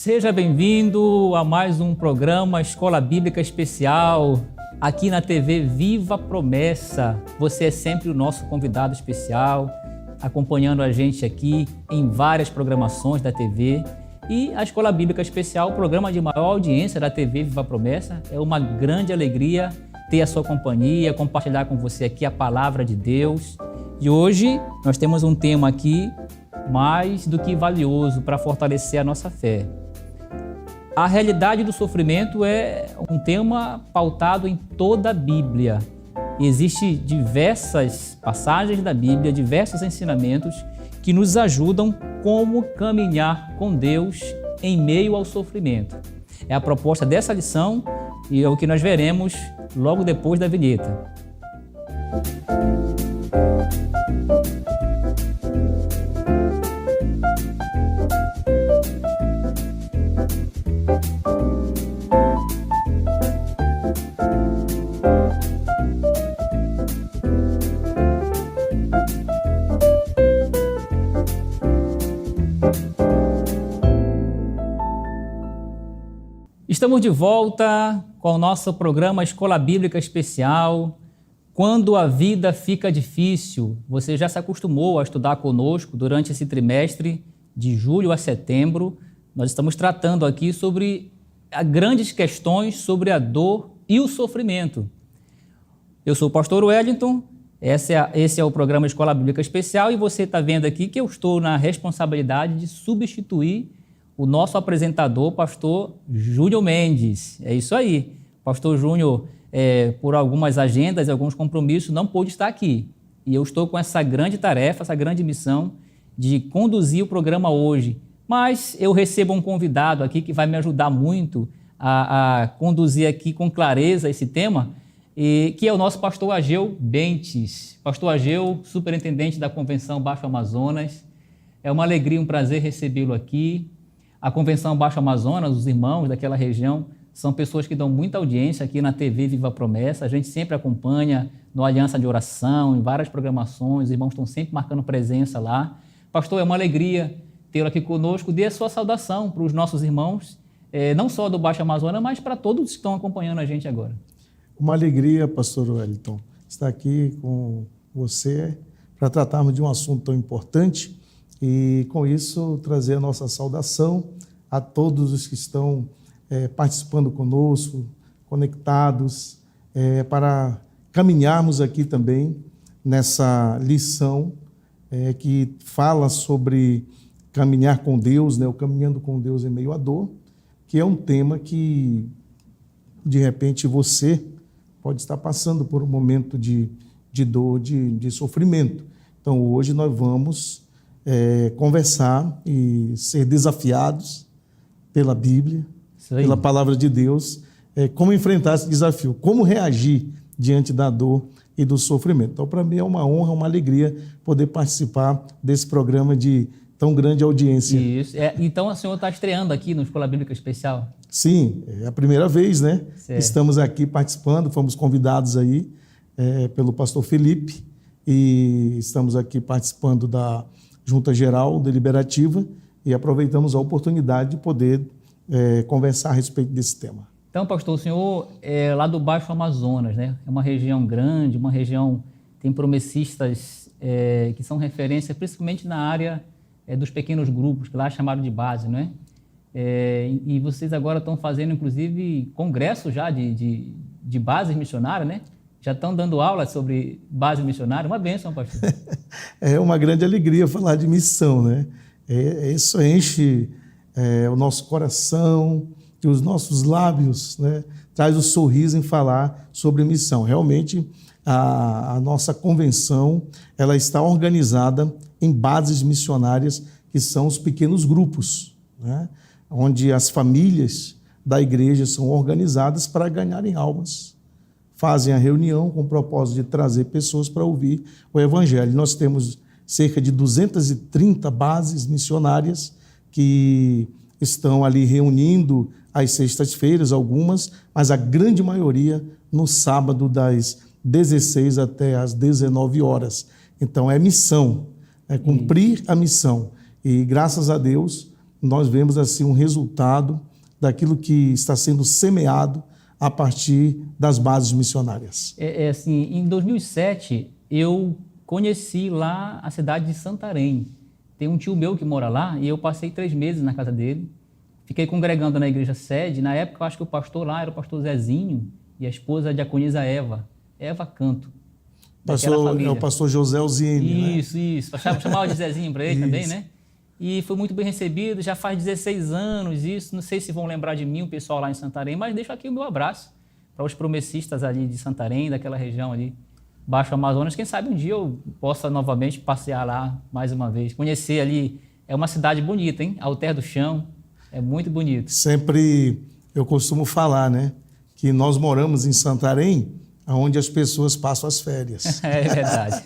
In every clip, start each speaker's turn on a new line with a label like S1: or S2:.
S1: Seja bem-vindo a mais um programa Escola Bíblica Especial, aqui na TV Viva Promessa. Você é sempre o nosso convidado especial, acompanhando a gente aqui em várias programações da TV. E a Escola Bíblica Especial, o programa de maior audiência da TV Viva Promessa. É uma grande alegria ter a sua companhia, compartilhar com você aqui a Palavra de Deus. E hoje nós temos um tema aqui mais do que valioso para fortalecer a nossa fé. A realidade do sofrimento é um tema pautado em toda a Bíblia. Existem diversas passagens da Bíblia, diversos ensinamentos que nos ajudam como caminhar com Deus em meio ao sofrimento. É a proposta dessa lição e é o que nós veremos logo depois da vinheta. Estamos de volta com o nosso programa Escola Bíblica Especial. Quando a vida fica difícil, você já se acostumou a estudar conosco durante esse trimestre de julho a setembro. Nós estamos tratando aqui sobre grandes questões sobre a dor e o sofrimento. Eu sou o pastor Wellington, esse é o programa Escola Bíblica Especial e você está vendo aqui que eu estou na responsabilidade de substituir o nosso apresentador, pastor Júnior Mendes. É isso aí. Pastor Júnior, por algumas agendas e alguns compromissos, não pôde estar aqui. E eu estou com essa grande tarefa, essa grande missão de conduzir o programa hoje. Mas eu recebo um convidado aqui que vai me ajudar muito a conduzir aqui com clareza esse tema, que é o nosso pastor Ageu Bentes. Pastor Ageu, superintendente da Convenção Baixo Amazonas. É uma alegria, um prazer recebê-lo aqui. A Convenção Baixo Amazonas, os irmãos daquela região, são pessoas que dão muita audiência aqui na TV Viva Promessa. A gente sempre acompanha no Aliança de Oração, em várias programações, os irmãos estão sempre marcando presença lá. Pastor, é uma alegria tê-lo aqui conosco. Dê a sua saudação para os nossos irmãos, não só do Baixo Amazonas, mas para todos que estão acompanhando a gente agora.
S2: Uma alegria, pastor Wellington, estar aqui com você para tratarmos de um assunto tão importante. E, com isso, trazer a nossa saudação a todos os que estão participando conosco, conectados, para caminharmos aqui também nessa lição que fala sobre caminhar com Deus, o caminhando com Deus em meio à dor, que é um tema que, de repente, você pode estar passando por um momento de dor, de sofrimento. Então, hoje nós vamos conversar e ser desafiados pela Bíblia, pela Palavra de Deus, como enfrentar esse desafio, como reagir diante da dor e do sofrimento. Então, para mim é uma honra, uma alegria poder participar desse programa de tão grande audiência.
S1: Isso. Então, o senhor está estreando aqui no Escola Bíblica Especial?
S2: Sim, é a primeira vez, né?
S1: Certo.
S2: Estamos aqui participando, fomos convidados aí pelo pastor Felipe e estamos aqui participando da Junta Geral Deliberativa e aproveitamos a oportunidade de poder conversar a respeito desse tema.
S1: Então, pastor, o senhor é lá do Baixo Amazonas, né? É uma região grande, uma região tem promessistas que são referência principalmente na área dos pequenos grupos, que lá é chamado de base, não é? E vocês agora estão fazendo, inclusive, congresso já de bases missionárias, né? Já estão dando aula sobre base missionária. Uma bênção, pastor.
S2: É uma grande alegria falar de missão, né? Isso enche o nosso coração e os nossos lábios, né? Traz o sorriso em falar sobre missão. Realmente, a nossa convenção ela está organizada em bases missionárias, que são os pequenos grupos, né? Onde as famílias da igreja são organizadas para ganharem almas. Fazem a reunião com o propósito de trazer pessoas para ouvir o Evangelho. Nós temos cerca de 230 bases missionárias que estão ali reunindo às sextas-feiras, algumas, mas a grande maioria no sábado das 16 até às 19 horas. Então é missão, é cumprir a missão. E graças a Deus nós vemos assim um resultado daquilo que está sendo semeado a partir das bases missionárias.
S1: Assim, em 2007, eu conheci lá a cidade de Santarém. Tem um tio meu que mora lá e eu passei 3 meses na casa dele. Fiquei congregando na igreja sede. Na época, eu acho que o pastor lá era o pastor Zezinho e a esposa a diaconisa Eva Canto.
S2: É o pastor José Alzine,
S1: Isso, né? Isso. Chamava de Zezinho para ele também, né? E foi muito bem recebido, já faz 16 anos isso, não sei se vão lembrar de mim, o pessoal lá em Santarém, mas deixo aqui o meu abraço para os promessistas ali de Santarém, daquela região ali, Baixo Amazonas. Quem sabe um dia eu possa novamente passear lá mais uma vez, conhecer ali. É uma cidade bonita, hein? Alter do Chão, é muito bonito.
S2: Sempre eu costumo falar, né, que nós moramos em Santarém, onde as pessoas passam as férias.
S1: É verdade.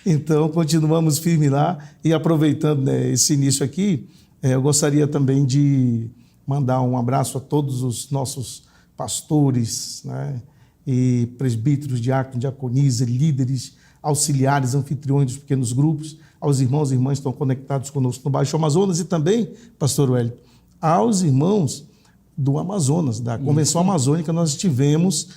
S2: Então, continuamos firmes lá e aproveitando, né, esse início aqui, eu gostaria também de mandar um abraço a todos os nossos pastores, né, e presbíteros, diáconos, diaconisas, líderes, auxiliares, anfitriões dos pequenos grupos, aos irmãos e irmãs que estão conectados conosco no Baixo Amazonas e também, pastor Wellington, aos irmãos do Amazonas, da Convenção Amazônica. Nós tivemos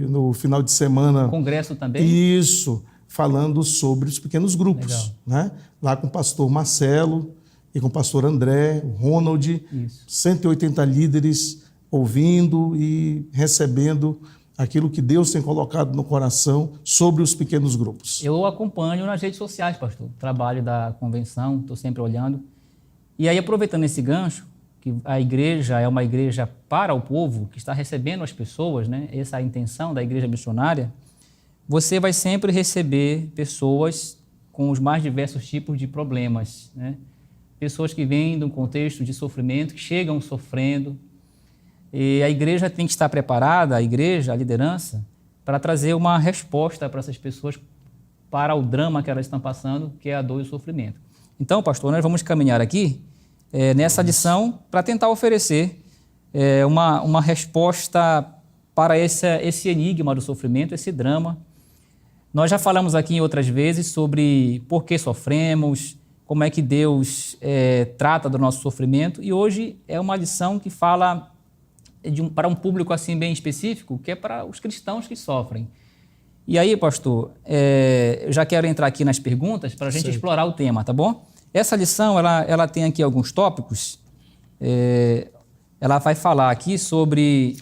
S2: no final de semana...
S1: Congresso também?
S2: Isso, falando sobre os pequenos grupos. Né? Lá com o pastor Marcelo e com o pastor André, o Ronald, 180 líderes ouvindo e recebendo aquilo que Deus tem colocado no coração sobre os pequenos grupos.
S1: Eu acompanho nas redes sociais, pastor, o trabalho da convenção, estou sempre olhando. E aí, aproveitando esse gancho, que a igreja é uma igreja para o povo, que está recebendo as pessoas, né? Essa é a intenção da igreja missionária. Você vai sempre receber pessoas com os mais diversos tipos de problemas, né? Pessoas que vêm de um contexto de sofrimento, que chegam sofrendo. E a igreja tem que estar preparada, a igreja, a liderança, para trazer uma resposta para essas pessoas, para o drama que elas estão passando, que é a dor e o sofrimento. Então, pastor, nós vamos caminhar aqui nessa lição para tentar oferecer uma resposta para esse enigma do sofrimento, esse drama. Nós já falamos aqui em outras vezes sobre por que sofremos, como é que Deus trata do nosso sofrimento, e hoje é uma lição que fala para um público assim bem específico, que é para os cristãos que sofrem. E aí, pastor, eu já quero entrar aqui nas perguntas para a gente explorar o tema, tá bom? Essa lição, ela tem aqui alguns tópicos. Ela vai falar aqui sobre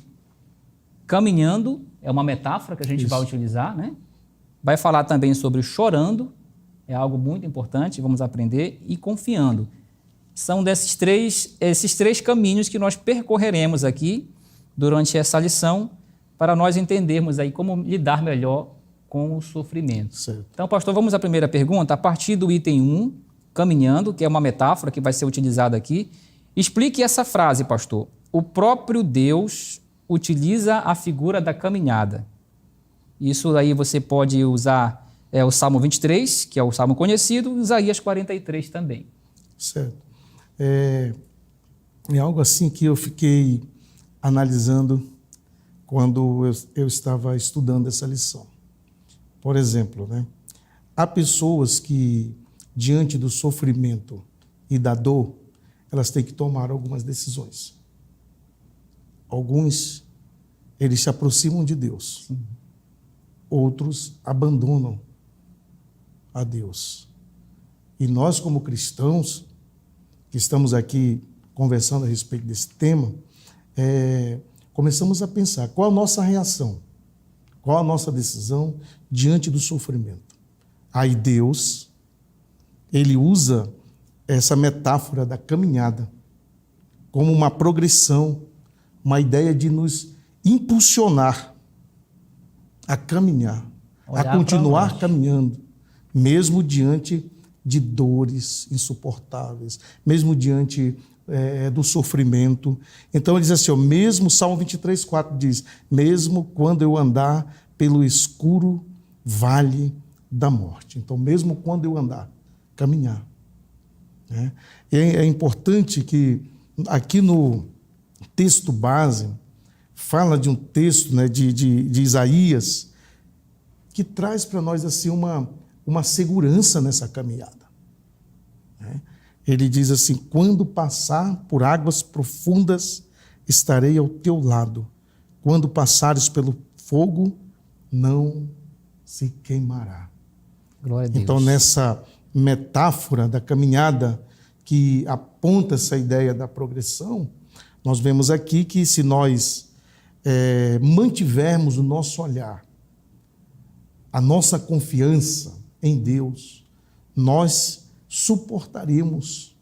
S1: caminhando, é uma metáfora que a gente vai utilizar, né? Vai falar também sobre chorando, é algo muito importante, vamos aprender, e confiando. São esses três caminhos que nós percorreremos aqui durante essa lição para nós entendermos aí como lidar melhor com o sofrimento.
S2: Certo.
S1: Então, pastor, vamos à primeira pergunta, a partir do item 1, caminhando, que é uma metáfora que vai ser utilizada aqui. Explique essa frase, pastor. O próprio Deus utiliza a figura da caminhada. Isso aí você pode usar o Salmo 23, que é o Salmo conhecido, e Isaías 43 também.
S2: Certo. É algo assim que eu fiquei analisando quando eu estava estudando essa lição. Por exemplo, né? Há pessoas que, diante do sofrimento e da dor, elas têm que tomar algumas decisões. Alguns, eles se aproximam de Deus.
S1: Sim.
S2: Outros abandonam a Deus. E nós, como cristãos, que estamos aqui conversando a respeito desse tema, começamos a pensar qual a nossa reação, qual a nossa decisão diante do sofrimento. Aí Deus, ele usa essa metáfora da caminhada como uma progressão, uma ideia de nos impulsionar a caminhar, a continuar caminhando, mesmo diante de dores insuportáveis, mesmo diante do sofrimento. Então ele diz assim, mesmo Salmo 23, 4 diz, mesmo quando eu andar pelo escuro vale da morte. Então, mesmo quando eu andar, caminhar. Né? É importante que aqui no texto base, fala de um texto, né, de Isaías, que traz para nós assim, uma segurança nessa caminhada. Né? Ele diz assim: quando passar por águas profundas, estarei ao teu lado. Quando passares pelo fogo, não se queimará.
S1: Glória a Deus.
S2: Então, nessa metáfora da caminhada que aponta essa ideia da progressão, nós vemos aqui que se nós mantivermos o nosso olhar, a nossa confiança em Deus, nós suportaremos,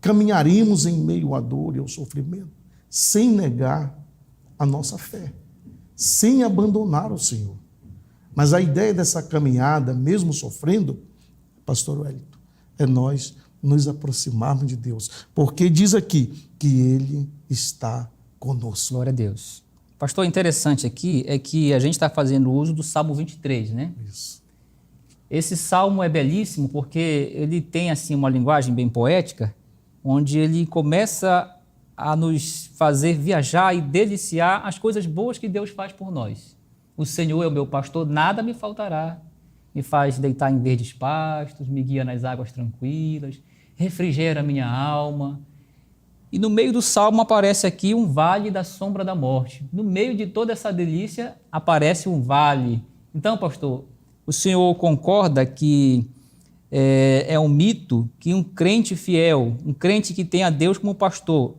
S2: caminharemos em meio à dor e ao sofrimento, sem negar a nossa fé, sem abandonar o Senhor. Mas a ideia dessa caminhada, mesmo sofrendo, pastor Wellington, é nós nos aproximarmos de Deus, porque diz aqui que Ele está conosco.
S1: Glória a Deus. Pastor, interessante aqui é que a gente está fazendo uso do Salmo 23, né?
S2: Isso.
S1: Esse salmo é belíssimo porque ele tem assim uma linguagem bem poética, onde ele começa a nos fazer viajar e deliciar as coisas boas que Deus faz por nós. O Senhor é o meu pastor, nada me faltará. Me faz deitar em verdes pastos, me guia nas águas tranquilas, refrigera a minha alma. E no meio do salmo aparece aqui um vale da sombra da morte. No meio de toda essa delícia aparece um vale. Então, pastor, o senhor concorda que é um mito que um crente fiel, um crente que tem a Deus como pastor,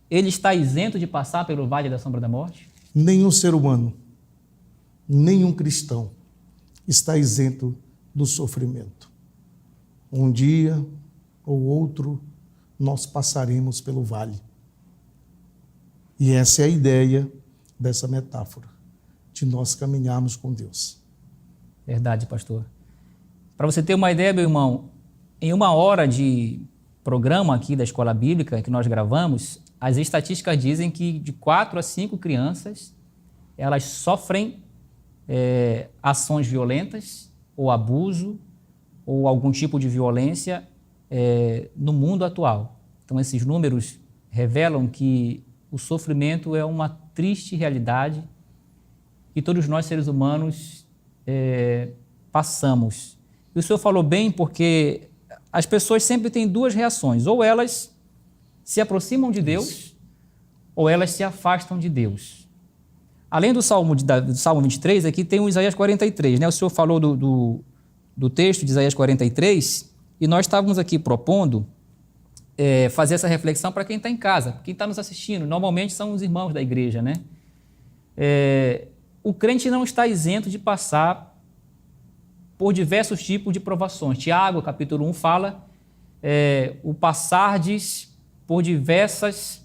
S1: ele está isento de passar pelo vale da sombra da morte?
S2: Nenhum ser humano, nenhum cristão está isento do sofrimento. Um dia ou outro, nós passaremos pelo vale. E essa é a ideia dessa metáfora, de nós caminharmos com Deus.
S1: Verdade, pastor. Para você ter uma ideia, meu irmão, em 1 hora de programa aqui da Escola Bíblica que nós gravamos, as estatísticas dizem que de 4 a 5 crianças, elas sofrem ações violentas, ou abuso, ou algum tipo de violência no mundo atual. Então, esses números revelam que o sofrimento é uma triste realidade que todos nós, seres humanos, passamos. E o senhor falou bem, porque as pessoas sempre têm 2 reações: ou elas se aproximam de Deus, ou elas se afastam de Deus. Além do Salmo 23, aqui tem o Isaías 43, né? O senhor falou do texto de Isaías 43, e nós estávamos aqui propondo fazer essa reflexão para quem está em casa, quem está nos assistindo. Normalmente são os irmãos da igreja, né? O crente não está isento de passar por diversos tipos de provações. Tiago, capítulo 1, fala o passardes por diversas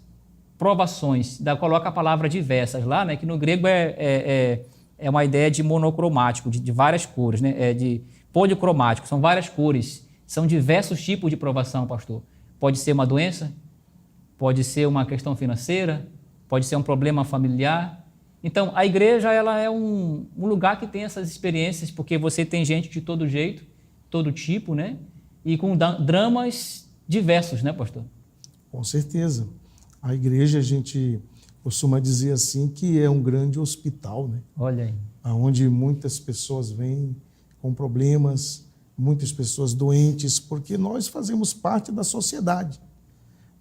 S1: provações. Coloca a palavra diversas lá, né? Que no grego é uma ideia de monocromático, de várias cores, né? De policromático, são várias cores. São diversos tipos de provação, pastor. Pode ser uma doença, pode ser uma questão financeira, pode ser um problema familiar. Então, a igreja ela é um lugar que tem essas experiências, porque você tem gente de todo jeito, todo tipo, né? E com dramas diversos, né, pastor?
S2: Com certeza. A igreja, a gente costuma dizer assim, que é um grande hospital, né?
S1: Olha aí.
S2: Onde muitas pessoas vêm com problemas, muitas pessoas doentes, porque nós fazemos parte da sociedade,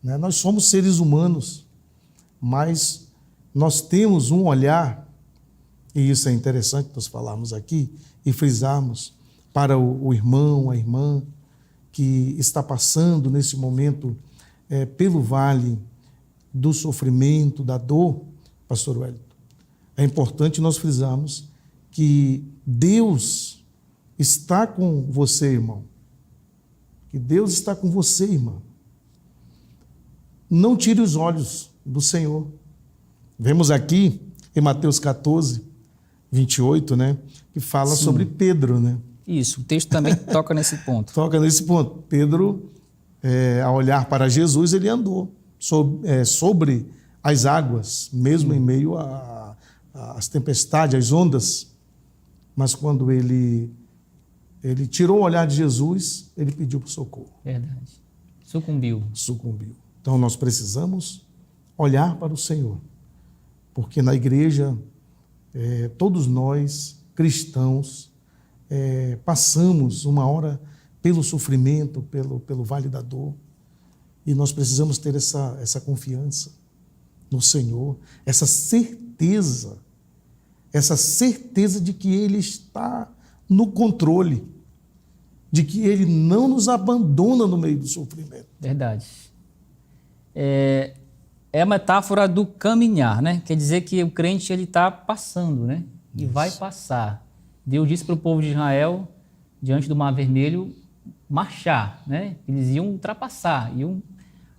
S2: né? Nós somos seres humanos, mas nós temos um olhar, e isso é interessante nós falarmos aqui e frisarmos para o irmão, a irmã que está passando nesse momento pelo vale do sofrimento, da dor, pastor Wellington. É importante nós frisarmos que Deus está com você, irmão. Que Deus está com você, irmã. Não tire os olhos do Senhor. Vemos aqui em Mateus 14, 28, né, que fala
S1: Sim.
S2: sobre Pedro, né?
S1: Isso, o texto também toca nesse ponto.
S2: Toca nesse ponto. Pedro, ao olhar para Jesus, ele andou sobre as águas, mesmo em meio às tempestades, às ondas. Mas quando ele tirou o olhar de Jesus, ele pediu por socorro.
S1: Verdade. Sucumbiu.
S2: Então, nós precisamos olhar para o Senhor, porque na igreja, todos nós, cristãos, passamos uma hora pelo sofrimento, pelo vale da dor. E nós precisamos ter essa confiança no Senhor, essa certeza de que Ele está no controle, de que Ele não nos abandona no meio do sofrimento.
S1: Verdade. É a metáfora do caminhar, né? Quer dizer que o crente está passando, né? E
S2: Isso.
S1: vai passar. Deus disse para o povo de Israel, diante do Mar Vermelho, marchar, né? Eles iam ultrapassar,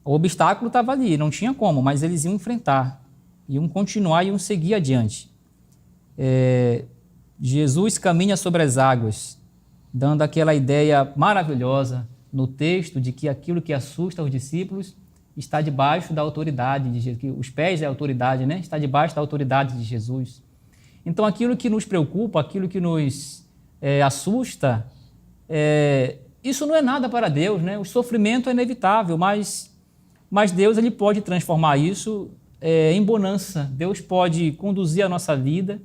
S1: o obstáculo estava ali, não tinha como, mas eles iam enfrentar, iam continuar, iam seguir adiante. Jesus caminha sobre as águas, dando aquela ideia maravilhosa no texto de que aquilo que assusta os discípulos está debaixo da autoridade de Jesus, que os pés da autoridade, né? Está debaixo da autoridade de Jesus. Então, aquilo que nos preocupa, aquilo que nos assusta, isso não é nada para Deus, né? O sofrimento é inevitável, mas Deus ele pode transformar isso em bonança. Deus pode conduzir a nossa vida.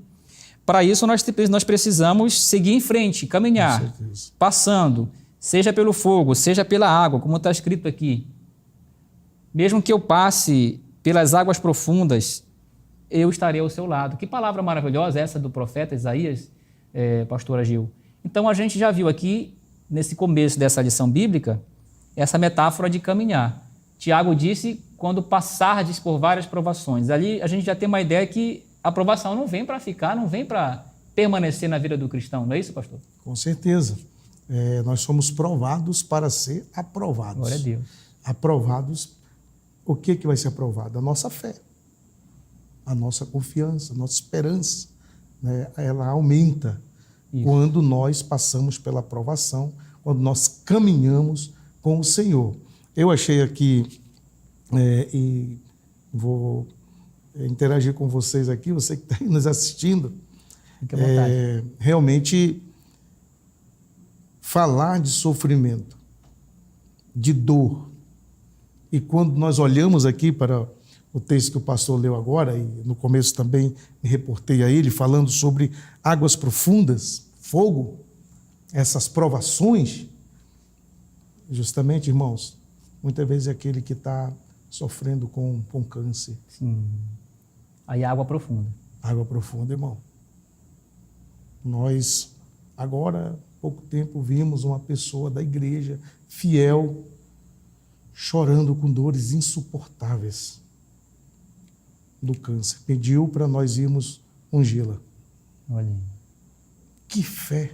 S1: Para isso, nós precisamos seguir em frente, caminhar, passando, seja pelo fogo, seja pela água, como está escrito aqui. Mesmo que eu passe pelas águas profundas, eu estarei ao seu lado. Que palavra maravilhosa essa do profeta Isaías, pastora Gil. Então, a gente já viu aqui, nesse começo dessa lição bíblica, essa metáfora de caminhar. Tiago disse, quando passardes por várias provações. Ali a gente já tem uma ideia que a provação não vem para ficar, não vem para permanecer na vida do cristão. Não é isso, pastor?
S2: Com certeza. Nós somos provados para ser aprovados.
S1: Glória a Deus.
S2: Aprovados. O que vai ser aprovado? A nossa fé, a nossa confiança, a nossa esperança. Né? Ela aumenta quando nós passamos pela aprovação, quando nós caminhamos com o Senhor. Eu achei aqui, e vou interagir com vocês aqui, você que está aí nos assistindo,
S1: Fique à vontade.
S2: Realmente falar de sofrimento, de dor, e quando nós olhamos aqui para o texto que o pastor leu agora, e no começo também me reportei a ele, falando sobre águas profundas, fogo, essas provações, justamente, irmãos, muitas vezes é aquele que está sofrendo com câncer.
S1: Sim. Aí água profunda.
S2: Água profunda, irmão. Nós, agora, há pouco tempo, vimos uma pessoa da igreja, fiel, chorando com dores insuportáveis do câncer. Pediu para nós irmos ungí-la.
S1: Olha aí.
S2: Que fé!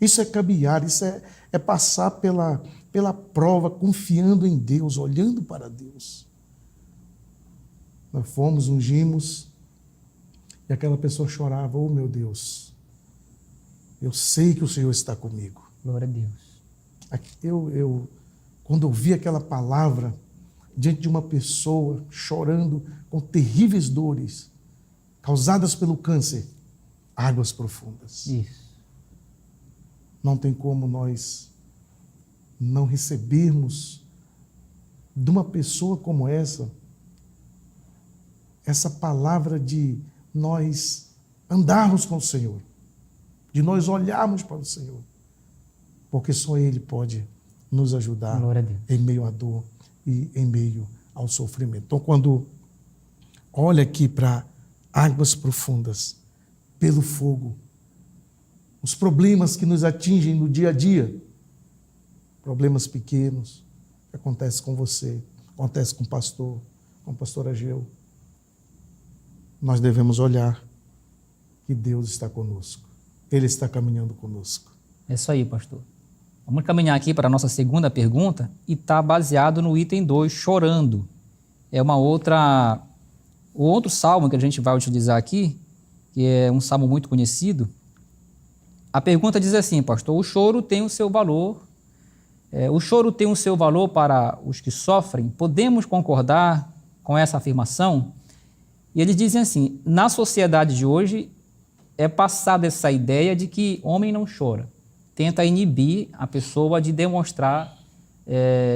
S2: Isso é caminhar, isso é passar pela prova, confiando em Deus, olhando para Deus. Nós fomos, ungimos, e aquela pessoa chorava, oh meu Deus, eu sei que o Senhor está comigo.
S1: Glória a Deus.
S2: Quando ouvi aquela palavra, diante de uma pessoa chorando com terríveis dores, causadas pelo câncer, águas profundas.
S1: Isso.
S2: Não tem como nós não recebermos de uma pessoa como essa palavra de nós andarmos com o Senhor, de nós olharmos para o Senhor, porque só Ele pode nos ajudar em meio à dor e em meio ao sofrimento. Então, quando olha aqui para águas profundas, pelo fogo, os problemas que nos atingem no dia a dia, problemas pequenos, que acontece com você, acontece com a pastora Ageu, nós devemos olhar que Deus está conosco. Ele está caminhando conosco.
S1: É isso aí, pastor. Vamos caminhar aqui para a nossa segunda pergunta e está baseado no item 2, chorando. É outro salmo que a gente vai utilizar aqui, que é um salmo muito conhecido. A pergunta diz assim, pastor, o choro tem o seu valor. O choro tem o seu valor para os que sofrem? Podemos concordar com essa afirmação? E eles dizem assim, na sociedade de hoje é passada essa ideia de que homem não chora. Tenta inibir a pessoa de demonstrar,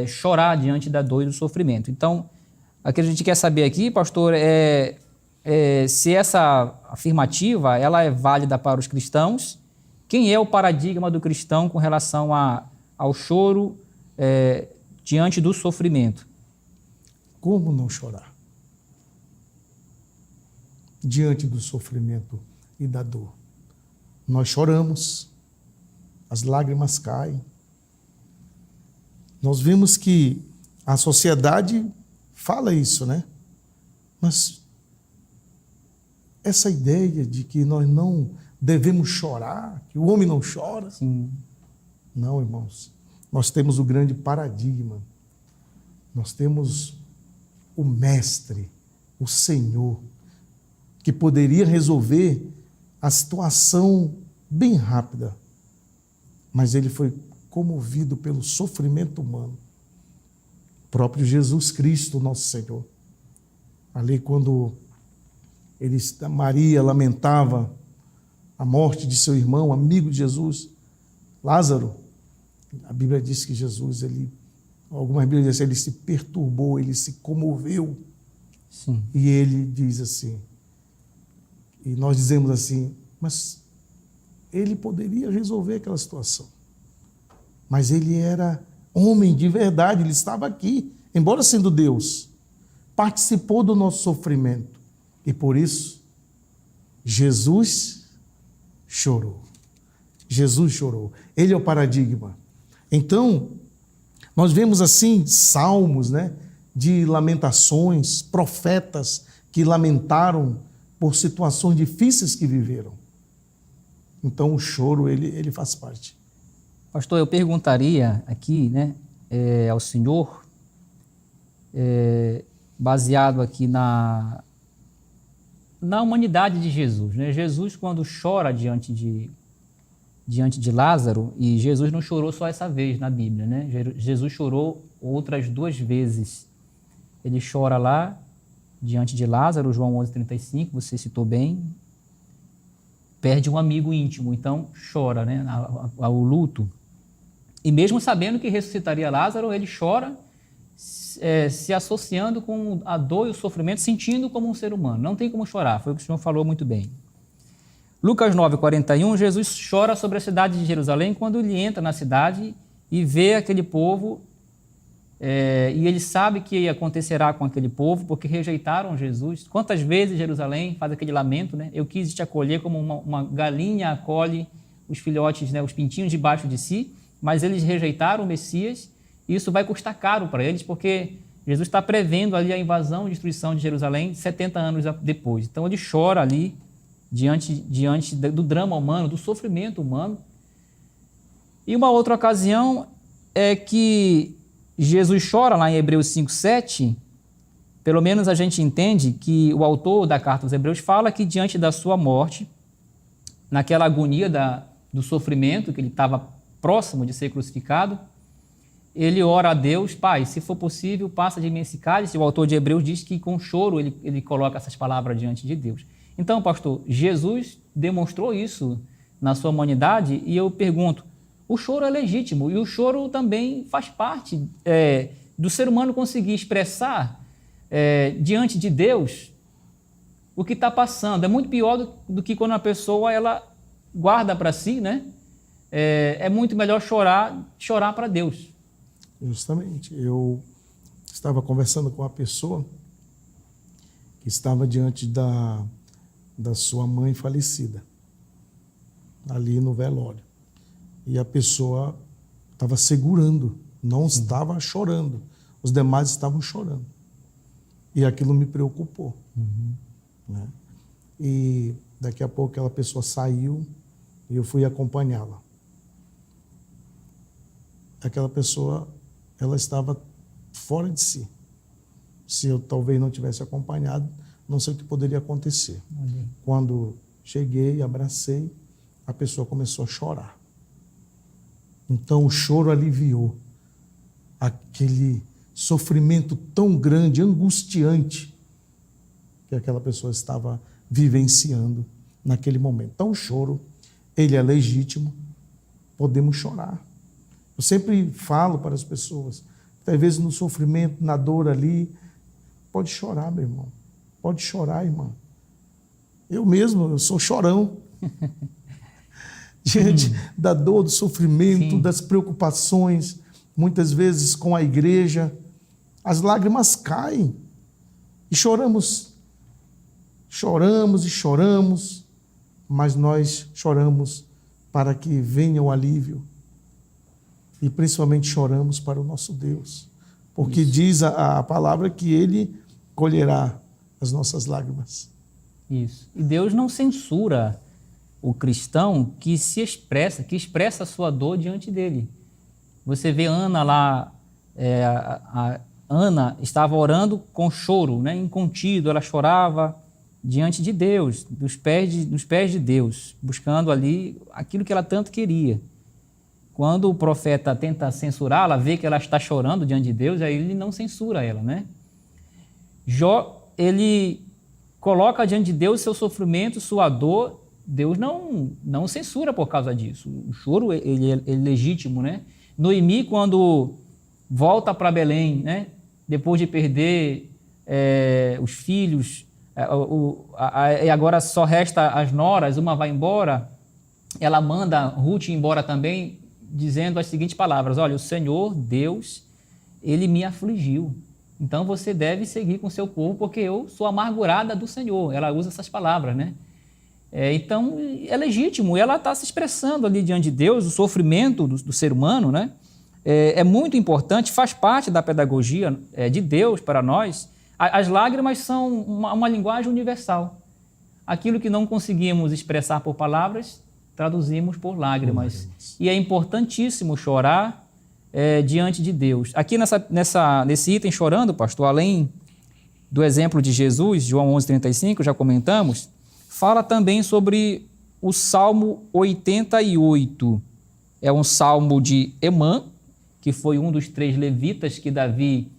S1: chorar diante da dor e do sofrimento. Então, o que a gente quer saber aqui, pastor, se essa afirmativa ela é válida para os cristãos, quem é o paradigma do cristão com relação a ao choro diante do sofrimento.
S2: Como não chorar diante do sofrimento e da dor? Nós choramos, as lágrimas caem. Nós vimos que a sociedade fala isso, né? Mas essa ideia de que nós não devemos chorar, que o homem não chora.
S1: Sim.
S2: Não, irmãos. Nós temos o grande paradigma. Nós temos o Mestre, o Senhor, que poderia resolver a situação bem rápida. Mas ele foi comovido pelo sofrimento humano. O próprio Jesus Cristo, nosso Senhor. Ali quando Maria lamentava a morte de seu irmão, amigo de Jesus, Lázaro, a Bíblia diz que Jesus, algumas Bíblias dizem, ele se perturbou, ele se comoveu.
S1: Sim.
S2: E ele diz assim, e nós dizemos assim, mas ele poderia resolver aquela situação. Mas ele era homem de verdade, ele estava aqui, embora sendo Deus, participou do nosso sofrimento. E por isso, Jesus chorou. Jesus chorou. Ele é o paradigma. Então, nós vemos assim salmos, né, de lamentações, profetas que lamentaram por situações difíceis que viveram. Então, o choro, ele faz parte.
S1: Pastor, eu perguntaria aqui, né, ao senhor, baseado aqui na humanidade de Jesus, né? Jesus, quando chora diante de Lázaro, e Jesus não chorou só essa vez na Bíblia, né? Jesus chorou outras 2 vezes. Ele chora lá diante de Lázaro, João 11:35, você citou bem, perde um amigo íntimo, então chora, né? O luto. E mesmo sabendo que ressuscitaria Lázaro, ele chora se associando com a dor e o sofrimento, sentindo como um ser humano. Não tem como chorar, foi o que o senhor falou muito bem. Lucas 9:41, Jesus chora sobre a cidade de Jerusalém quando ele entra na cidade e vê aquele povo, e ele sabe que acontecerá com aquele povo, porque rejeitaram Jesus. Quantas vezes Jerusalém faz aquele lamento, né? Eu quis te acolher como uma galinha acolhe os filhotes, né, os pintinhos debaixo de si, mas eles rejeitaram o Messias, e isso vai custar caro para eles, porque Jesus está prevendo ali a invasão e destruição de Jerusalém 70 anos depois. Então ele chora ali, diante do drama humano, do sofrimento humano. E uma outra ocasião é que Jesus chora lá em Hebreus 5:7, pelo menos a gente entende que o autor da carta aos Hebreus fala que diante da sua morte, naquela agonia do sofrimento, que ele estava próximo de ser crucificado, ele ora a Deus, Pai, se for possível, passa de mim esse cálice. O autor de Hebreus diz que com choro ele coloca essas palavras diante de Deus. Então, pastor, Jesus demonstrou isso na sua humanidade, e eu pergunto, o choro é legítimo, e o choro também faz parte do ser humano conseguir expressar diante de Deus o que está passando. É muito pior do que quando a pessoa ela guarda para si, né? É muito melhor chorar para Deus.
S2: Justamente. Eu estava conversando com uma pessoa que estava diante da sua mãe falecida, ali no velório. E a pessoa estava segurando, não estava chorando. Os demais estavam chorando. E aquilo me preocupou. Né? E daqui a pouco aquela pessoa saiu e eu fui acompanhá-la. Aquela pessoa, ela estava fora de si. Se eu talvez não tivesse acompanhado, não sei o que poderia acontecer. Quando cheguei, abracei, a pessoa começou a chorar. Então o choro aliviou aquele sofrimento tão grande, angustiante, que aquela pessoa estava vivenciando naquele momento. Então o choro, ele é legítimo, podemos chorar. Eu sempre falo para as pessoas, às vezes no sofrimento, na dor ali, pode chorar, meu irmão. Pode chorar, irmã. Eu mesmo, eu sou chorão. diante da dor, do sofrimento,
S1: Sim.
S2: das preocupações, muitas vezes com a igreja, as lágrimas caem e choramos. Choramos e choramos, mas nós choramos para que venha o alívio. E principalmente choramos para o nosso Deus, porque diz a palavra que Ele colherá as nossas lágrimas.
S1: Isso. E Deus não censura o cristão que se expressa, que expressa a sua dor diante dele. Você vê Ana lá, Ana estava orando com choro, né, incontido, ela chorava diante de Deus, dos pés de Deus, buscando ali aquilo que ela tanto queria. Quando o profeta tenta censurá-la, vê que ela está chorando diante de Deus, aí ele não censura ela, né? Jó, ele coloca diante de Deus seu sofrimento, sua dor. Deus não censura por causa disso. O choro ele é legítimo, né? Noemi, quando volta para Belém, né? Depois de perder os filhos, e agora só resta as noras, uma vai embora, ela manda Ruth ir embora também, dizendo as seguintes palavras: olha, o Senhor, Deus, Ele me afligiu. Então você deve seguir com o seu povo, porque eu sou amargurada do Senhor. Ela usa essas palavras, né? Então é legítimo, ela está se expressando ali diante de Deus, o sofrimento do ser humano, né? É muito importante, faz parte da pedagogia de Deus para nós. As lágrimas são uma linguagem universal. Aquilo que não conseguimos expressar por palavras, traduzimos por lágrimas. E é importantíssimo chorar diante de Deus. Aqui nesse item chorando, pastor, além do exemplo de Jesus, João 11:35, já comentamos, fala também sobre o Salmo 88. É um salmo de Emã, que foi um dos 3 levitas que Davi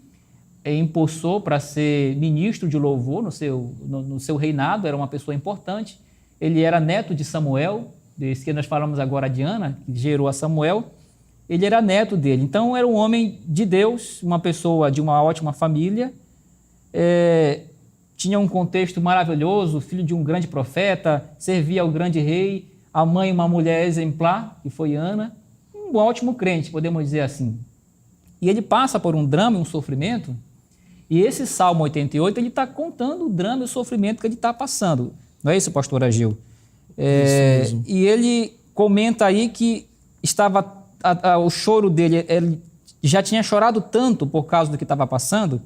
S1: empossou para ser ministro de louvor no seu reinado, era uma pessoa importante. Ele era neto de Samuel, desse que nós falamos agora de Ana, que gerou a Samuel. Ele era neto dele, então era um homem de Deus, uma pessoa de uma ótima família, tinha um contexto maravilhoso, filho de um grande profeta, servia ao grande rei, a mãe uma mulher exemplar, que foi Ana, um ótimo crente, podemos dizer assim. E ele passa por um drama e um sofrimento, e esse Salmo 88, ele está contando o drama e o sofrimento que ele está passando. Não é isso, pastor Agil?
S2: Isso mesmo.
S1: E ele comenta aí que o choro dele, ele já tinha chorado tanto por causa do que estava passando,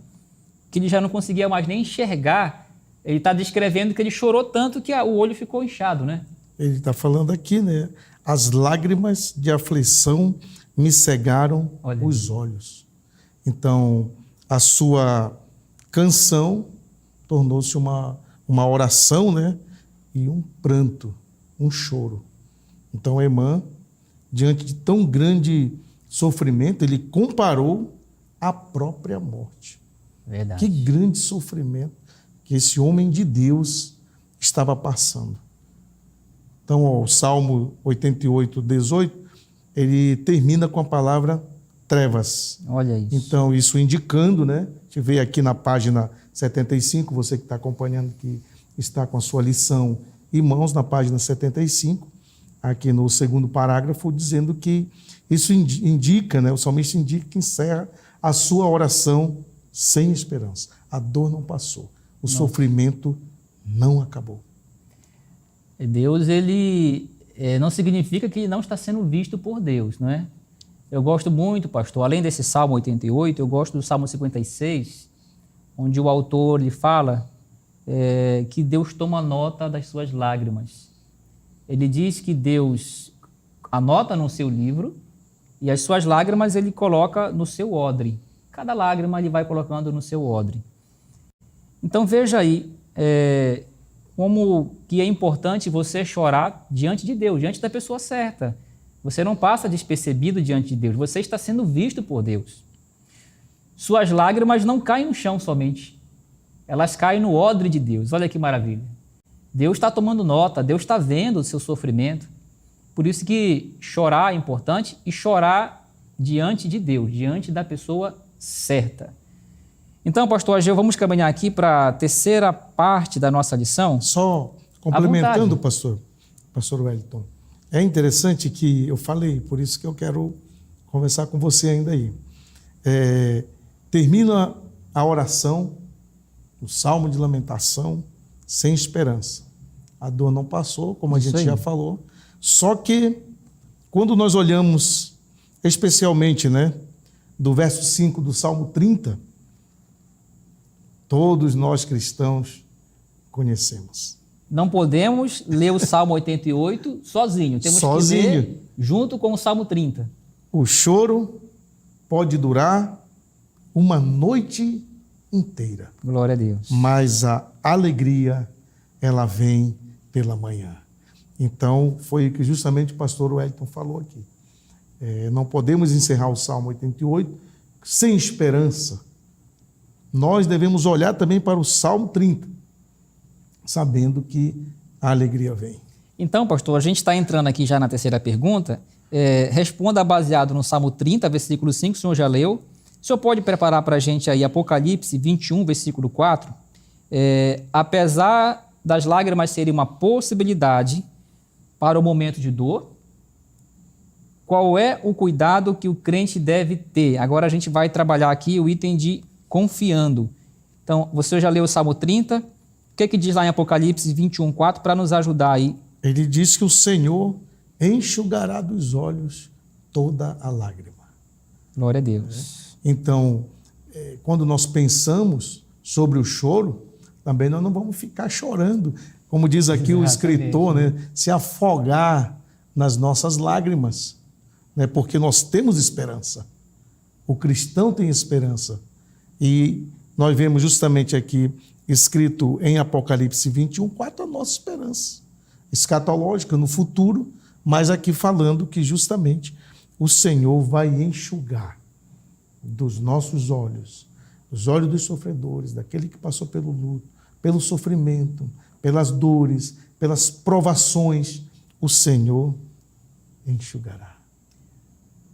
S1: que ele já não conseguia mais nem enxergar. Ele está descrevendo que ele chorou tanto que o olho ficou inchado, né?
S2: Ele está falando aqui, né? As lágrimas de aflição me cegaram os olhos. Então, a sua canção tornou-se uma oração, né? E um pranto, um choro. Então, Emã, diante de tão grande sofrimento, ele comparou a própria morte.
S1: Verdade.
S2: Que grande sofrimento que esse homem de Deus estava passando. Então, o Salmo 88, 18, ele termina com a palavra trevas.
S1: Olha isso.
S2: Então, isso indicando, né? A gente vê aqui na página 75, você que está acompanhando, que está com a sua lição em mãos, na página 75, aqui no segundo parágrafo, dizendo que isso indica, né? O salmista indica que encerra a sua oração sem esperança. A dor não passou. O sofrimento não acabou.
S1: Deus, ele não significa que ele não está sendo visto por Deus, não é? Eu gosto muito, pastor, além desse Salmo 88, eu gosto do Salmo 56, onde o autor lhe fala que Deus toma nota das suas lágrimas. Ele diz que Deus anota no seu livro e as suas lágrimas ele coloca no seu odre. Cada lágrima ele vai colocando no seu odre. Então veja aí como que é importante você chorar diante de Deus, diante da pessoa certa. Você não passa despercebido diante de Deus, você está sendo visto por Deus. Suas lágrimas não caem no chão somente, elas caem no odre de Deus. Olha que maravilha. Deus está tomando nota, Deus está vendo o seu sofrimento. Por isso que chorar é importante e chorar diante de Deus, diante da pessoa certa. Então, pastor Ageu, vamos caminhar aqui para a terceira parte da nossa lição.
S2: Só complementando, pastor Wellington, É interessante que eu falei, por isso que eu quero conversar com você ainda aí. Termina a oração, o Salmo de Lamentação, sem esperança. A dor não passou, como a gente já falou. Só que, quando nós olhamos, especialmente, né, do verso 5 do Salmo 30, todos nós cristãos conhecemos.
S1: Não podemos ler o Salmo 88 sozinho. Temos que ler junto com o Salmo 30.
S2: O choro pode durar uma noite inteira.
S1: Glória a Deus.
S2: Mas a alegria, ela vem pela manhã. Então, foi o que justamente o pastor Wellington falou aqui. Não podemos encerrar o Salmo 88 sem esperança. Nós devemos olhar também para o Salmo 30, sabendo que a alegria vem.
S1: Então, pastor, a gente está entrando aqui já na terceira pergunta. Responda baseado no Salmo 30, versículo 5, o senhor já leu. O senhor pode preparar para a gente aí Apocalipse 21, versículo 4? Apesar das lágrimas serem uma possibilidade para o momento de dor, qual é o cuidado que o crente deve ter? Agora a gente vai trabalhar aqui o item de confiando. Então, você já leu o Salmo 30? O que diz lá em Apocalipse 21, 4 para nos ajudar aí?
S2: Ele diz que o Senhor enxugará dos olhos toda a lágrima.
S1: Glória a Deus.
S2: Então, quando nós pensamos sobre o choro, também nós não vamos ficar chorando, como diz aqui o escritor, né? Se afogar nas nossas lágrimas, né? Porque nós temos esperança. O cristão tem esperança. E nós vemos justamente aqui, escrito em Apocalipse 21, 4, a nossa esperança escatológica no futuro, mas aqui falando que justamente o Senhor vai enxugar dos nossos olhos, os olhos dos sofredores, daquele que passou pelo luto, pelo sofrimento, pelas dores, pelas provações, o Senhor enxugará.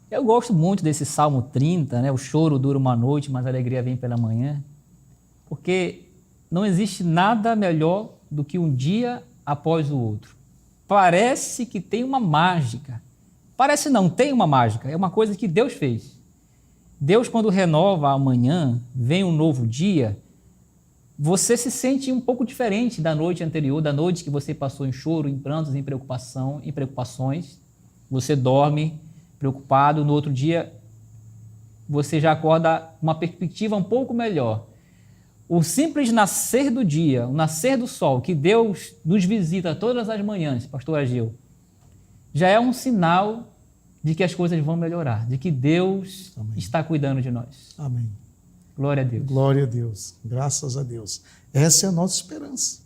S1: Eu gosto muito desse Salmo 30, né? O choro dura uma noite, mas a alegria vem pela manhã, porque não existe nada melhor do que um dia após o outro. Parece que tem uma mágica. Parece não, tem uma mágica. É uma coisa que Deus fez. Deus, quando renova amanhã, vem um novo dia, você se sente um pouco diferente da noite anterior, da noite que você passou em choro, em prantos, em preocupação, em preocupações. Você dorme preocupado, no outro dia você já acorda com uma perspectiva um pouco melhor. O simples nascer do dia, o nascer do sol, que Deus nos visita todas as manhãs, pastor Ageu, já é um sinal de que as coisas vão melhorar, de que Deus está cuidando de nós.
S2: Amém.
S1: Glória a Deus.
S2: Glória a Deus. Graças a Deus. Essa é a nossa esperança.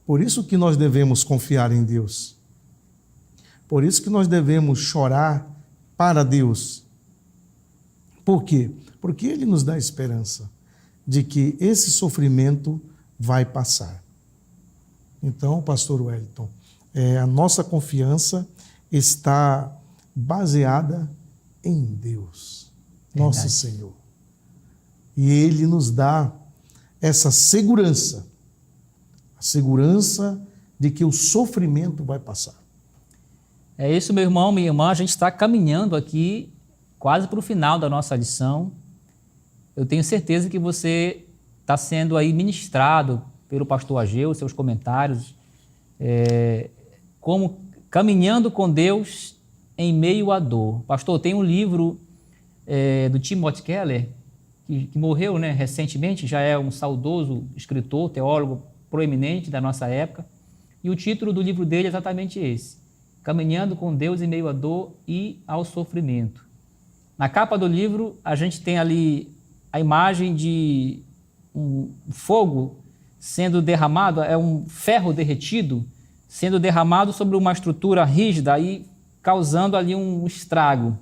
S2: Por isso que nós devemos confiar em Deus. Por isso que nós devemos chorar para Deus. Por quê? Porque Ele nos dá esperança de que esse sofrimento vai passar. Então, pastor Wellington, a nossa confiança está baseada em Deus, nosso Senhor. E Ele nos dá essa segurança, a segurança de que o sofrimento vai passar.
S1: É isso, meu irmão, minha irmã, a gente está caminhando aqui quase para o final da nossa lição. Eu tenho certeza que você está sendo aí ministrado pelo pastor Ageu, seus comentários, como caminhando com Deus em meio à dor. Pastor, tem um livro do Timothy Keller, que morreu, né, recentemente, já é um saudoso escritor, teólogo proeminente da nossa época, e o título do livro dele é exatamente esse: Caminhando com Deus em meio à dor e ao sofrimento. Na capa do livro, a gente tem ali a imagem de um fogo sendo derramado, é um ferro derretido, sendo derramado sobre uma estrutura rígida e causando ali um estrago.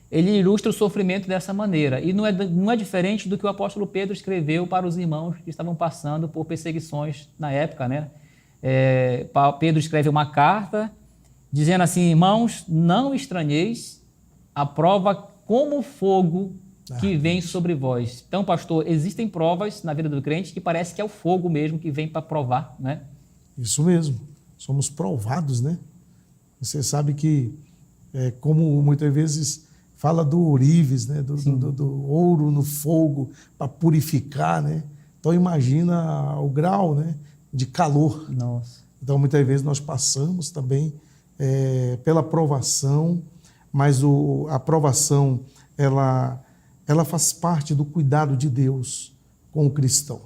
S1: Ele ilustra o sofrimento dessa maneira. E não é diferente do que o apóstolo Pedro escreveu para os irmãos que estavam passando por perseguições na época, né? Pedro escreve uma carta dizendo assim: irmãos, não estranheis a prova como fogo que vem sobre vós. Então, pastor, existem provas na vida do crente que parece que é o fogo mesmo que vem para provar, né?
S2: Isso mesmo. somos provados, né? Você sabe que, como muitas vezes fala do ourives, né? Do ouro no fogo para purificar, né? Então imagina o grau, né? De calor.
S1: Nossa.
S2: Então muitas vezes nós passamos também pela provação, mas a provação ela faz parte do cuidado de Deus com o cristão.